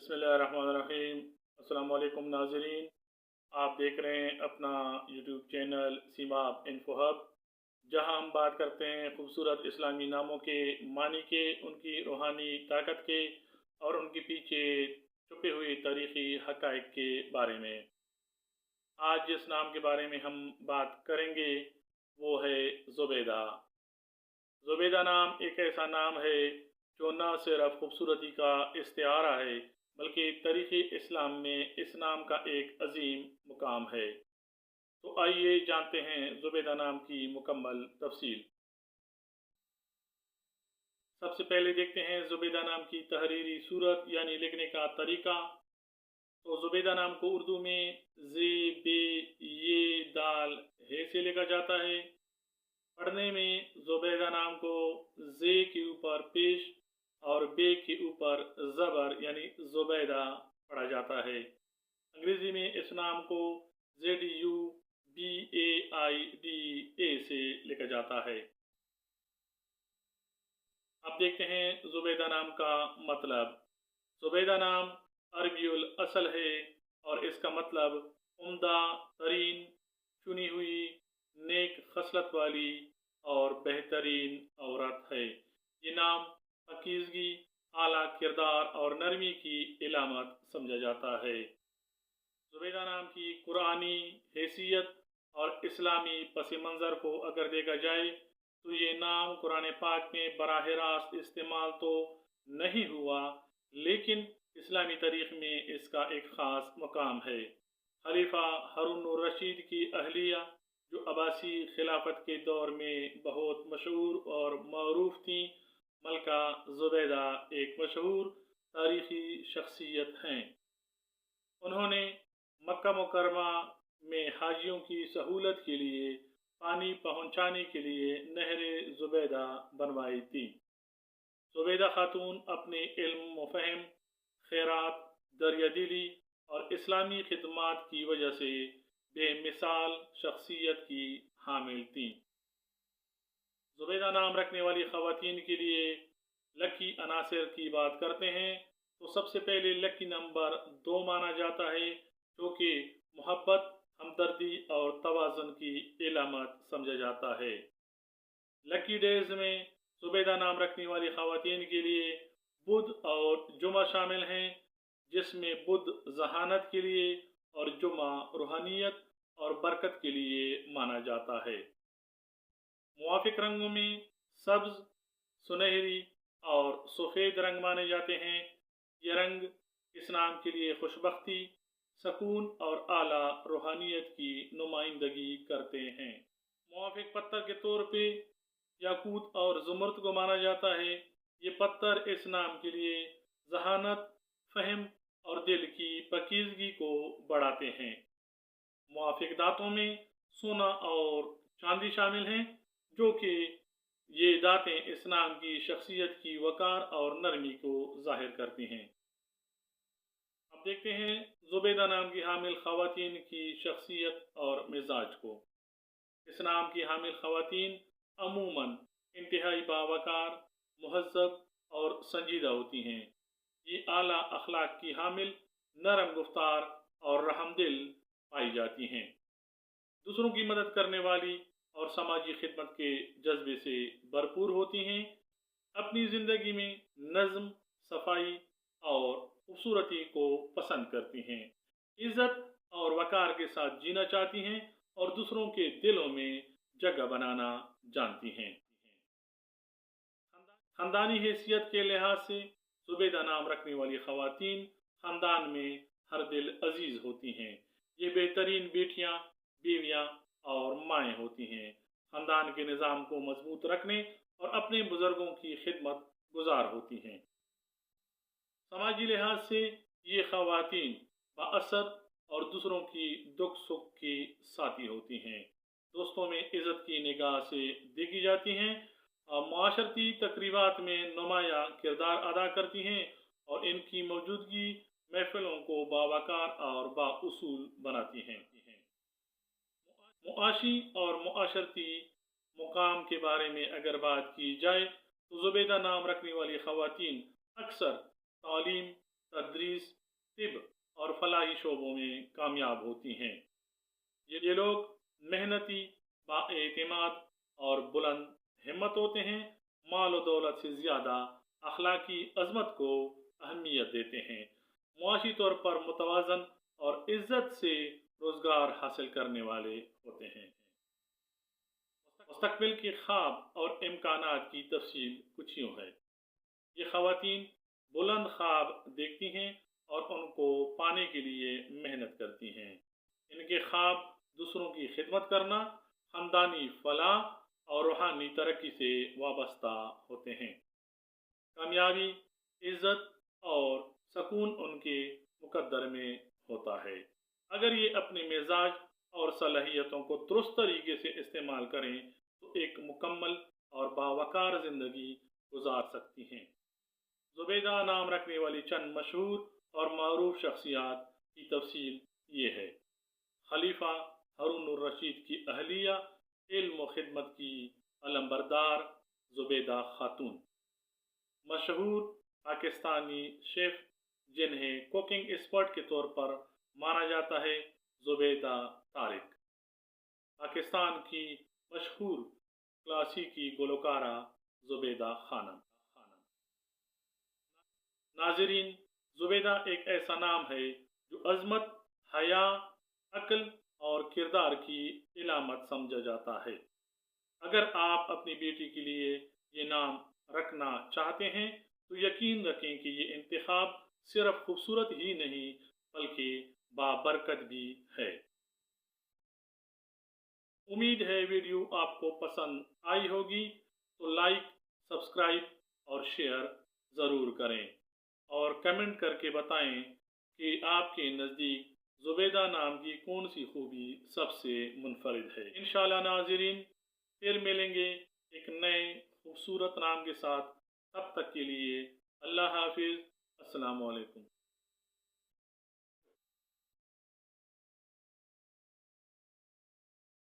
बिस्मिल्लाहिर्रहमानिर्रहीम। अस्सलाम वालेकुम नाज़रीन, आप देख रहे हैं अपना यूट्यूब चैनल सीमाब इन्फो हब, जहां हम बात करते हैं खूबसूरत इस्लामी नामों के मानी के, उनकी रूहानी ताकत के और उनके पीछे छुपे हुए तारीख़ी हक़ाइक़ के बारे में। आज जिस नाम के बारे में हम बात करेंगे वो है ज़ुबैदा। ज़ुबैदा नाम एक ऐसा नाम है जो न सिर्फ खूबसूरती का इस्तिआरा है बल्कि तारीख़ इस्लाम में इस नाम का एक अजीम मुकाम है। तो आइए जानते हैं ज़ुबैदा नाम की मुकम्मल तफसील। सबसे पहले देखते हैं ज़ुबैदा नाम की तहरीरी सूरत यानी लिखने का तरीका। तो ज़ुबैदा नाम को उर्दू में ज़े बे ये दाल हे से लिखा जाता है। पढ़ने में ज़ुबैदा नाम को ज़े के ऊपर पेश और बे के ऊपर ज़बर यानी ज़ुबैदा पढ़ा जाता है। अंग्रेज़ी में इस नाम को ZUBAIDA से लिखा जाता है। अब देखते हैं ज़ुबैदा नाम का मतलब। ज़ुबैदा नाम अरबीउल असल है और इसका मतलब उम्दा तरीन, चुनी हुई, नेक खसलत वाली और बेहतरीन औरत है। ये नाम पाकीज़गी, आला किरदार और नरमी की इलामत समझा जाता है। ज़ुबैदा नाम की कुरानी हैसियत और इस्लामी पस मंज़र को अगर देखा जाए तो ये नाम कुरान पाक में बराह रास्त इस्तेमाल तो नहीं हुआ, लेकिन इस्लामी तारीख़ में इसका एक ख़ास मकाम है। खलीफा हारून रशीद की अहलिया जो अब्बासी खिलाफत के दौर में बहुत मशहूर और मरूफ थी, मलका ज़ुबैदा एक मशहूर तारीख़ी शख्सियत हैं। उन्होंने मक्का मुकरमा में हाजियों की सहूलत के लिए पानी पहुँचाने के लिए नहर ज़ुबैदा बनवाई थी। ज़ुबैदा खातून अपने इल्म व फ़हम, खैरात, दरियादिली और इस्लामी खिदमात की वजह से बेमिसाल शख्सियत की हामिल थी। ज़ुबैदा नाम रखने वाली ख़वातीन के लिए लकी अनासर की बात करते हैं तो सबसे पहले लकी नंबर 2 माना जाता है, जो कि मोहब्बत, हमदर्दी और तवाज़ुन की इलामत समझा जाता है। लकी डेज में ज़ुबैदा नाम रखने वाली ख़वातीन के लिए बुध और जुमा शामिल हैं, जिसमें बुध जहानत के लिए और जुमा रूहानियत और बरकत के लिए माना जाता है। मुवाफ़िक रंगों में सब्ज़, सुनहरी और सफ़ेद रंग माने जाते हैं। ये रंग इस नाम के लिए खुशबख्ती, सकून और आला रूहानियत की नुमाइंदगी करते हैं। मुवाफ़िक पत्थर के तौर पे याकूत और ज़ुमर्द को माना जाता है। ये पत्थर इस नाम के लिए जहानत, फ़हम और दिल की पाकीज़गी को बढ़ाते हैं। मुवाफ़िक दांतों में सोना और चांदी शामिल हैं, जो कि ये दातें इस नाम की शख्सियत की वक़ार और नरमी को ज़ाहिर करती हैं। अब देखते हैं ज़ुबैदा नाम की हामिल ख़वातीन की शख्सियत और मिजाज को। इस नाम की हामिल ख़वातीन अमूमन इंतहाई बावकार, मुहज़्ज़ब और संजीदा होती हैं। ये आला अखलाक की हामिल, नरम गुफ्तार और रहमदिल पाई जाती हैं। दूसरों की मदद करने वाली और समाजी खिदमत के जज्बे से भरपूर होती हैं। अपनी ज़िंदगी में नज़्म, सफाई और खूबसूरती को पसंद करती हैं। इज़्ज़त और वक़ार के साथ जीना चाहती हैं और दूसरों के दिलों में जगह बनाना जानती हैं। ख़ानदानी हैसियत के लिहाज से ज़ुबैदा नाम रखने वाली ख़वातीन ख़ानदान में हर दिल अजीज़ होती हैं। ये बेहतरीन बेटियाँ, बीवियाँ और माएँ होती हैं। ख़ानदान के निज़ाम को मजबूत रखने और अपने बुज़ुर्गों की खिदमत गुजार होती हैं। समाजी लिहाज से ये ख़वातीन बाअसर और दूसरों की दुख सुख की साथी होती हैं। दोस्तों में इज़्ज़त की निगाह से देखी जाती हैं और माशरती तकरीबात में नुमाया किरदार अदा करती हैं और इनकी मौजूदगी महफिलों को बावकार और बाउसूल बनाती हैं। मुआशी और मुआशरती मुकाम के बारे में अगर बात की जाए तो ज़ुबैदा नाम रखने वाली ख़वातीन अक्सर तालीम, तदरीस, तिब और फलाही शोबों में कामयाब होती हैं। ये लोग मेहनती, बाएतिमाद और बुलंद हिम्मत होते हैं। माल और दौलत से ज़्यादा अखलाकी अजमत को अहमियत देते हैं। मुआशी तौर पर मुतवाज़न और इज़्ज़त से रोज़गार हासिल करने वाले होते हैं। मुस्तकबिल के ख्वाब और इम्कानात की तफसील कुछ यूँ है। ये ख़वातीन बुलंद ख्वाब देखती हैं और उनको पाने के लिए मेहनत करती हैं। इनके ख्वाब दूसरों की खिदमत करना, ख़ानदानी फलाह और रूहानी तरक्की से वाबस्ता होते हैं। कामयाबी, इज़्ज़त और सकून उनके मुकद्दर में होता है। अगर ये अपने मिजाज और सलाहियतों को दुरुस्त तरीके से इस्तेमाल करें तो एक मुकम्मल और बावकार ज़िंदगी गुजार सकती हैं। ज़ुबैदा नाम रखने वाली चंद मशहूर और मरूफ शख्सियात की तफसील ये है। खलीफा हारून रशीद की अहलिया, इल्म व खिदमत की अलमबरदार ज़ुबैदा खातून। मशहूर पाकिस्तानी शेफ़ जिन्हें कुकिंग एक्सपर्ट के तौर पर माना जाता है, ज़ुबैदा तारिक। पाकिस्तान की मशहूर क्लासिकी गुलकारा ज़ुबैदा खानम। नाज़रीन, ज़ुबैदा एक ऐसा नाम है जो अज़मत, हया, अक्ल और किरदार की इलामत समझा जाता है। अगर आप अपनी बेटी के लिए ये नाम रखना चाहते हैं तो यकीन रखें कि ये इंतखाब सिर्फ खूबसूरत ही नहीं बल्कि बाबरकत भी है। उम्मीद है वीडियो आपको पसंद आई होगी, तो लाइक, सब्सक्राइब और शेयर ज़रूर करें और कमेंट करके बताएं कि आपके नज़दीक ज़ुबैदा नाम की कौन सी खूबी सबसे मुनफरिद है। इंशाअल्लाह नाज़रीन, फिर मिलेंगे एक नए खूबसूरत नाम के साथ। तब तक के लिए अल्लाह हाफिज़। अस्सलामु अलैकुम।